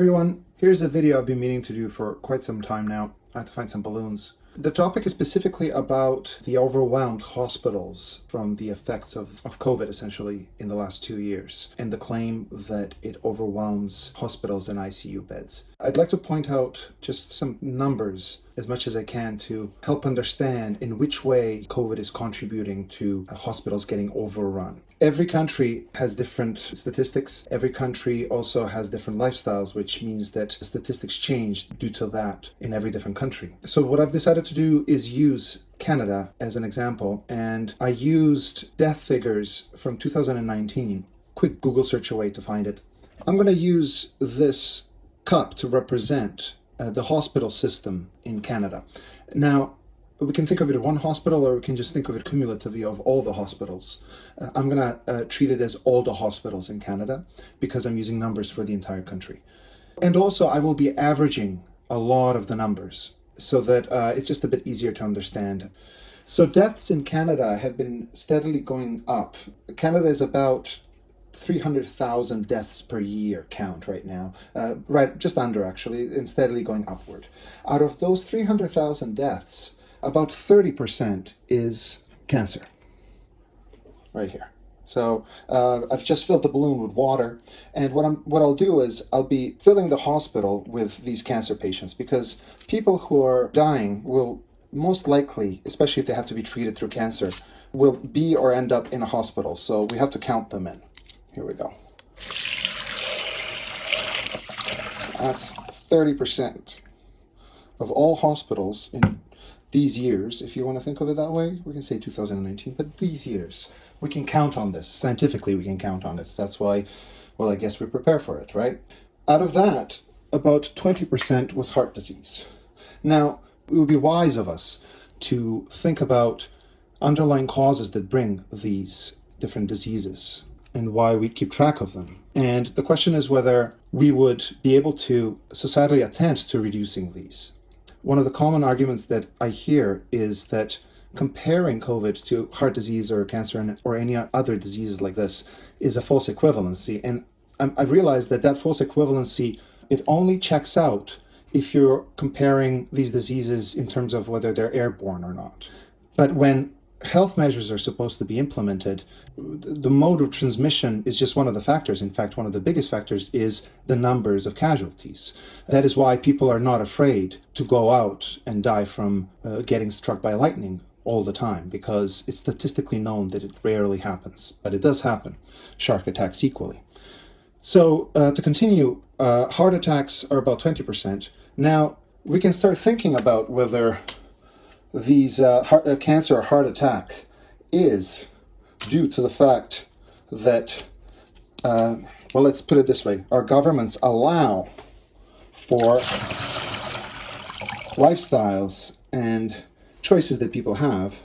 everyone, here's a video I've been meaning to do for quite some time now. I had to find some balloons. The topic is specifically about the overwhelmed hospitals from the effects of COVID essentially in the last 2 years, and the claim that it overwhelms hospitals and ICU beds. I'd like to point out just some numbers as much as I can to help understand in which way COVID is contributing to hospitals getting overrun. Every country has different statistics. Every country also has different lifestyles, which means that statistics change due to that in every different country. So what I've decided to do is use Canada as an example, and I used death figures from 2019. Quick Google search away to find it. I'm going to use this cup to represent the hospital system in Canada. Now, we can think of it as one hospital, or we can just think of it cumulatively of all the hospitals. I'm going to treat it as all the hospitals in Canada because I'm using numbers for the entire country. And also, I will be averaging a lot of the numbers so that it's just a bit easier to understand. So deaths in Canada have been steadily going up. Canada is about 300,000 deaths per year count right now, right just under actually, and steadily going upward. Out of those 300,000 deaths, about 30% is cancer, right here. So I've just filled the balloon with water, and what I'll do is I'll be filling the hospital with these cancer patients, because people who are dying will most likely, especially if they have to be treated through cancer, will be or end up in a hospital. So we have to count them in. Here we go. That's 30% of all hospitals in these years. If you want to think of it that way, we can say 2019, but these years, we can count on this. Scientifically, we can count on it. That's why, well, I guess we prepare for it, right? Out of that, about 20% was heart disease. Now, it would be wise of us to think about underlying causes that bring these different diseases and why we keep track of them. And the question is whether we would be able to societally attend to reducing these. One of the common arguments that I hear is that comparing COVID to heart disease or cancer or any other diseases like this is a false equivalency. And I've realized that false equivalency, it only checks out if you're comparing these diseases in terms of whether they're airborne or not. But when health measures are supposed to be implemented, the mode of transmission is just one of the factors. In fact, one of the biggest factors is the numbers of casualties. That is why people are not afraid to go out and die from getting struck by lightning all the time, because it's statistically known that it rarely happens, but it does happen. Shark attacks equally. So to continue, heart attacks are about 20%. Now, we can start thinking about whether these cancer or heart attack is due to the fact that, well, let's put it this way. Our governments allow for lifestyles and choices that people have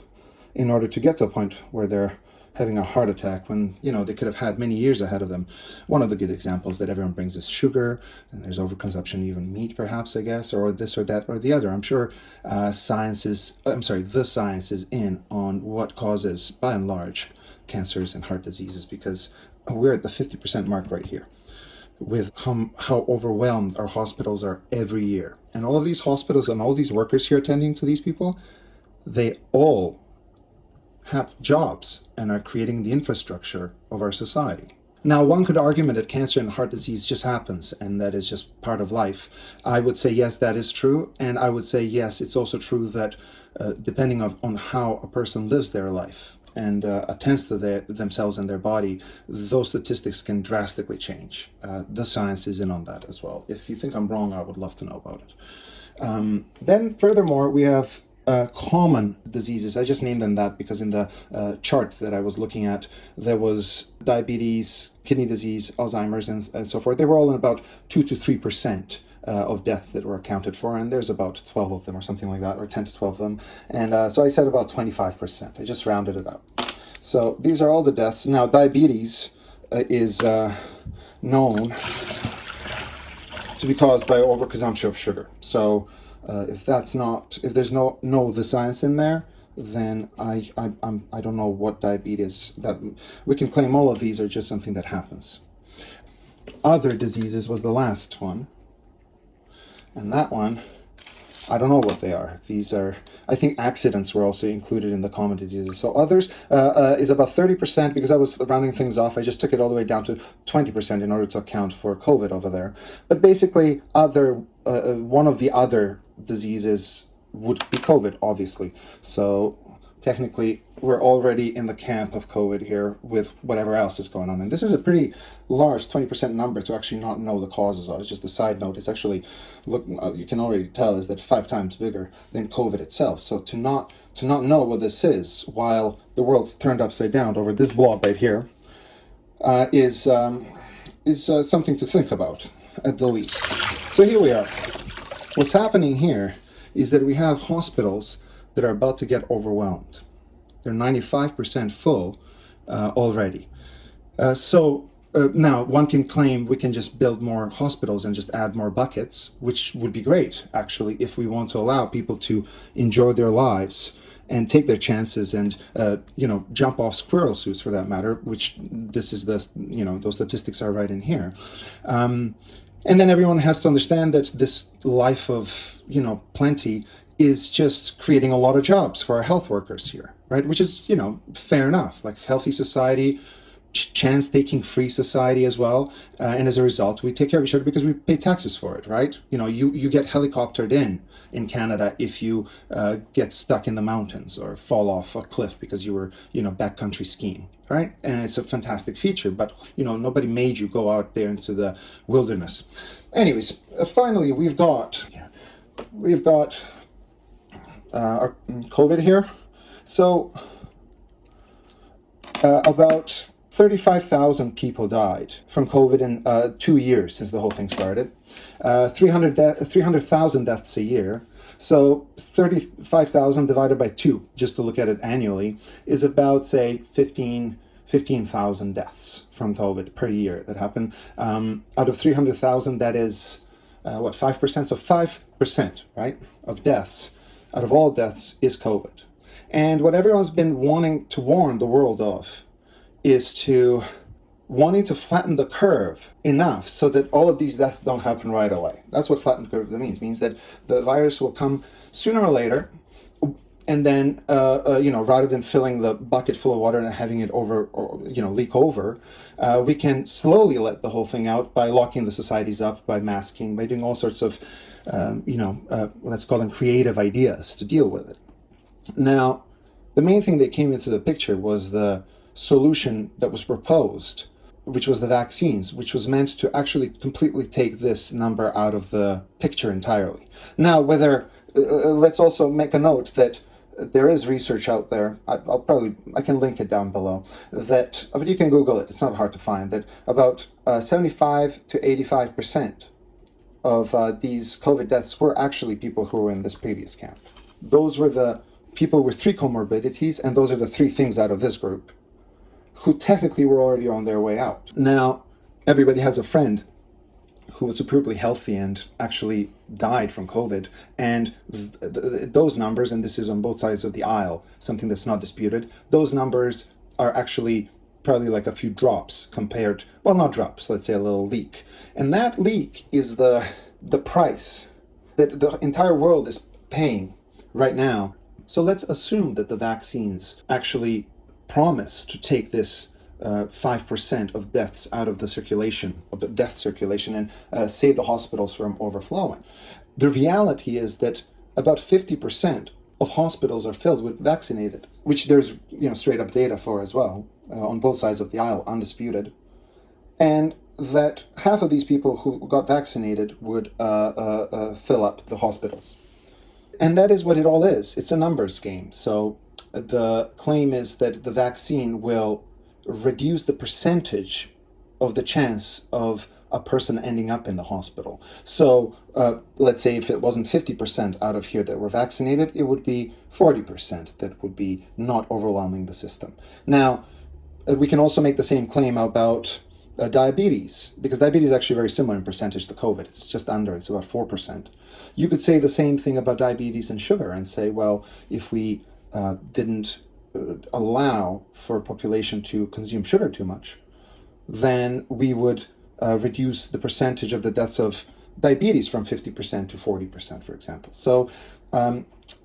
in order to get to a point where they're having a heart attack when, they could have had many years ahead of them. One of the good examples that everyone brings is sugar, and there's overconsumption, even meat perhaps, I guess, or this or that or the other. I'm sure the science is in on what causes, by and large, cancers and heart diseases, because we're at the 50% mark right here with how overwhelmed our hospitals are every year. And all of these hospitals and all these workers here attending to these people, they all have jobs and are creating the infrastructure of our society. Now, one could argue that cancer and heart disease just happens and that is just part of life. I would say yes, that is true. And I would say yes, it's also true that depending on how a person lives their life and attends to themselves and their body, those statistics can drastically change. The science is in on that as well. If you think I'm wrong, I would love to know about it. Then furthermore, we have common diseases. I just named them that because in the chart that I was looking at, there was diabetes, kidney disease, Alzheimer's, and so forth. They were all in about 2 to 3% of deaths that were accounted for, and there's about 12 of them or something like that, or 10 to 12 of them. And so I said about 25%. I just rounded it up. So these are all the deaths. Now, diabetes is known to be caused by overconsumption of sugar. So if there's no the science in there, then I don't know what diabetes, that we can claim all of these are just something that happens. Other diseases was the last one. And that one, I don't know what they are. These are, I think accidents were also included in the common diseases. So others is about 30%, because I was rounding things off. I just took it all the way down to 20% in order to account for COVID over there. But basically, one of the other diseases would be COVID, obviously. So technically, we're already in the camp of COVID here with whatever else is going on. And this is a pretty large 20% number to actually not know the causes of. It's just a side note. It's actually, look, you can already tell is that 5 times bigger than COVID itself. So to not know what this is while the world's turned upside down over this blob right here is something to think about at the least. So here we are. What's happening here is that we have hospitals that are about to get overwhelmed. They're 95% full already. Now one can claim we can just build more hospitals and just add more buckets, which would be great, actually, if we want to allow people to enjoy their lives and take their chances and, jump off squirrel suits for that matter, which this is those statistics are right in here. And then everyone has to understand that this life of, plenty is just creating a lot of jobs for our health workers here, right? Which is, fair enough, like healthy society, chance-taking free society as well. And as a result, we take care of each other because we pay taxes for it, right? You get helicoptered in Canada if you get stuck in the mountains or fall off a cliff because you were, backcountry skiing, right? And it's a fantastic feature, but, nobody made you go out there into the wilderness. Anyways, finally, we've got our COVID here. So about 35,000 people died from COVID in 2 years since the whole thing started. 300,000 deaths a year. So 35,000 divided by 2, just to look at it annually, is about, say, 15,000 deaths from COVID per year that happen. Out of 300,000, that is, 5%? So 5%, right, of deaths, out of all deaths, is COVID. And what everyone's been wanting to warn the world of is wanting to flatten the curve enough so that all of these deaths don't happen right away. That's what flattened curve means. It means that the virus will come sooner or later, and then, rather than filling the bucket full of water and having it leak over, we can slowly let the whole thing out by locking the societies up, by masking, by doing all sorts of, let's call them creative ideas to deal with it. Now, the main thing that came into the picture was the solution that was proposed, which was the vaccines, which was meant to actually completely take this number out of the picture entirely. Now, let's also make a note that there is research out there, I can link it down below, but you can Google it, it's not hard to find, that about 75 to 85% of these COVID deaths were actually people who were in this previous camp. Those were the people with 3 comorbidities, and those are the 3 things out of this group, who technically were already on their way out. Now, everybody has a friend who was superbly healthy and actually died from COVID, and those numbers, and this is on both sides of the aisle, something that's not disputed, those numbers are actually probably like a few drops compared, well, not drops, let's say a little leak. And that leak is the price that the entire world is paying right now. So let's assume that the vaccines actually promise to take this 5% of deaths out of the circulation, of the death circulation, and save the hospitals from overflowing. The reality is that about 50% of hospitals are filled with vaccinated, which there's straight up data for as well, on both sides of the aisle, undisputed. And that half of these people who got vaccinated would fill up the hospitals. And that is what it all is. It's a numbers game. So the claim is that the vaccine will reduce the percentage of the chance of a person ending up in the hospital. So let's say if it wasn't 50% out of here that were vaccinated, it would be 40% that would be not overwhelming the system. Now, we can also make the same claim about diabetes, because diabetes is actually very similar in percentage to COVID. It's just under, it's about 4%. You could say the same thing about diabetes and sugar and say, well, if we didn't allow for a population to consume sugar too much, then we would reduce the percentage of the deaths of diabetes from 50% to 40%, for example. So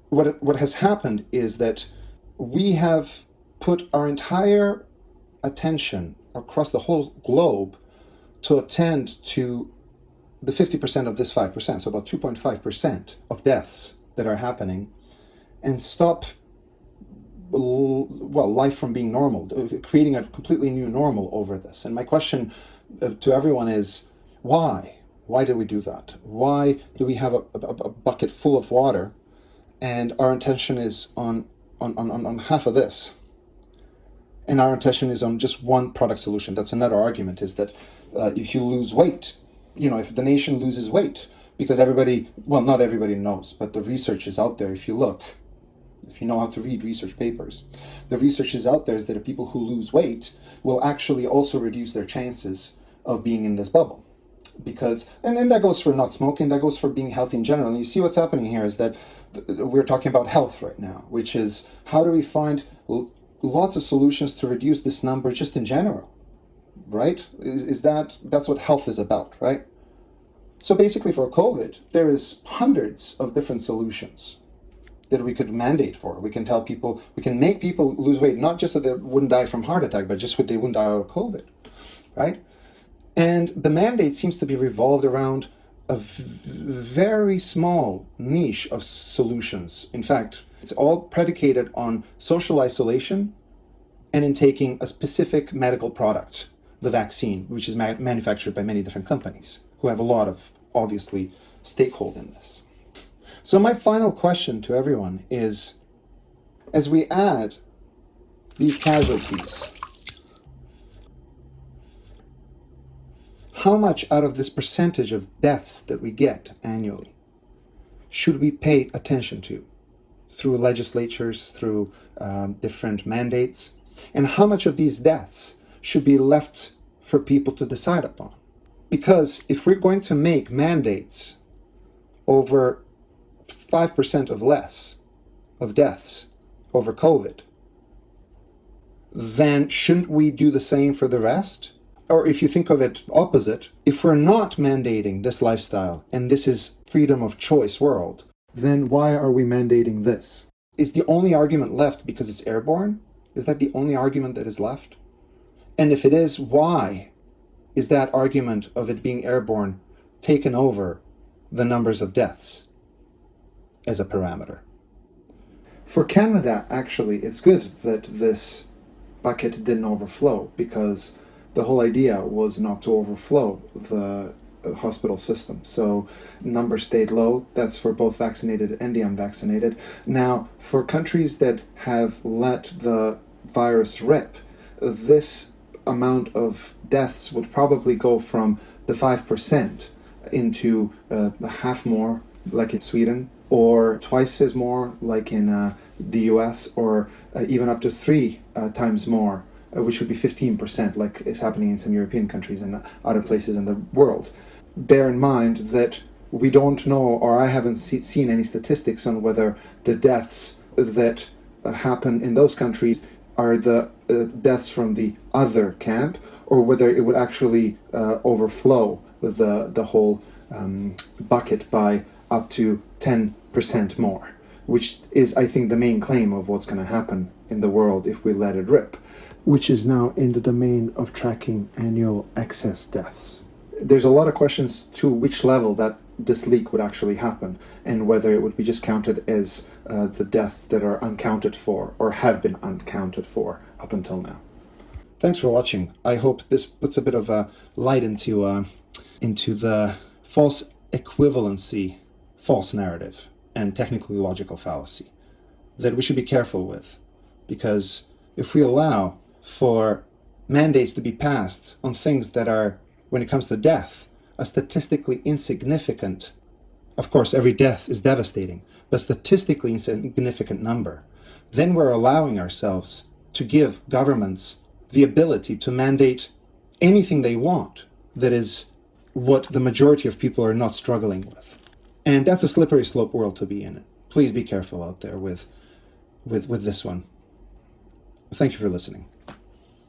what has happened is that we have put our entire attention across the whole globe to attend to the 50% of this 5%, so about 2.5% of deaths that are happening, and stop life from being normal, creating a completely new normal over this. And my question to everyone is, why? Why did we do that? Why do we have a bucket full of water and our intention is on half of this? And our intention is on just one product solution. That's another argument, is that if you lose weight, if the nation loses weight, because not everybody knows, but the research is out there. If you know how to read research papers, the research is out there is that people who lose weight will actually also reduce their chances of being in this bubble. Because, and that goes for not smoking, that goes for being healthy in general. And you see what's happening here is that we're talking about health right now, which is how do we find lots of solutions to reduce this number just in general, right? That's what health is about, right? So basically for COVID, there is hundreds of different solutions that we could mandate for. We can tell people, we can make people lose weight, not just that they wouldn't die from heart attack, but just that they wouldn't die of COVID, right? And the mandate seems to be revolved around a very small niche of solutions. In fact, it's all predicated on social isolation and in taking a specific medical product, the vaccine, which is manufactured by many different companies who have a lot of, obviously, stakehold in this. So my final question to everyone is, as we add these casualties, how much out of this percentage of deaths that we get annually should we pay attention to through legislatures, through different mandates? And how much of these deaths should be left for people to decide upon? Because if we're going to make mandates over 5% of less of deaths over COVID, then shouldn't we do the same for the rest? Or if you think of it opposite, if we're not mandating this lifestyle, and this is freedom of choice world, then why are we mandating this? Is the only argument left because it's airborne? Is that the only argument that is left? And if it is, why is that argument of it being airborne taken over the numbers of deaths as a parameter? For Canada, actually, it's good that this bucket didn't overflow, because the whole idea was not to overflow the hospital system. So numbers stayed low. That's for both vaccinated and the unvaccinated. Now, for countries that have let the virus rip, this amount of deaths would probably go from the 5% into half more, like in Sweden, or twice as more, like in the US, or even up to 3 times more, which would be 15%, like is happening in some European countries and other places in the world. Bear in mind that we don't know, or I haven't seen any statistics on whether the deaths that happen in those countries are the deaths from the other camp, or whether it would actually overflow the whole bucket by up to 10% more, which is, I think, the main claim of what's going to happen in the world if we let it rip, which is now in the domain of tracking annual excess deaths. There's a lot of questions to which level that this leak would actually happen, and whether it would be just counted as the deaths that are uncounted for or have been uncounted for up until now. Thanks for watching. I hope this puts a bit of a light into the false equivalency, false narrative, and technically logical fallacy that we should be careful with, because if we allow for mandates to be passed on things that are, when it comes to death, a statistically insignificant, of course every death is devastating, but statistically insignificant number, then we're allowing ourselves to give governments the ability to mandate anything they want that is what the majority of people are not struggling with. And that's a slippery slope world to be in. Please be careful out there with this one. Thank you for listening.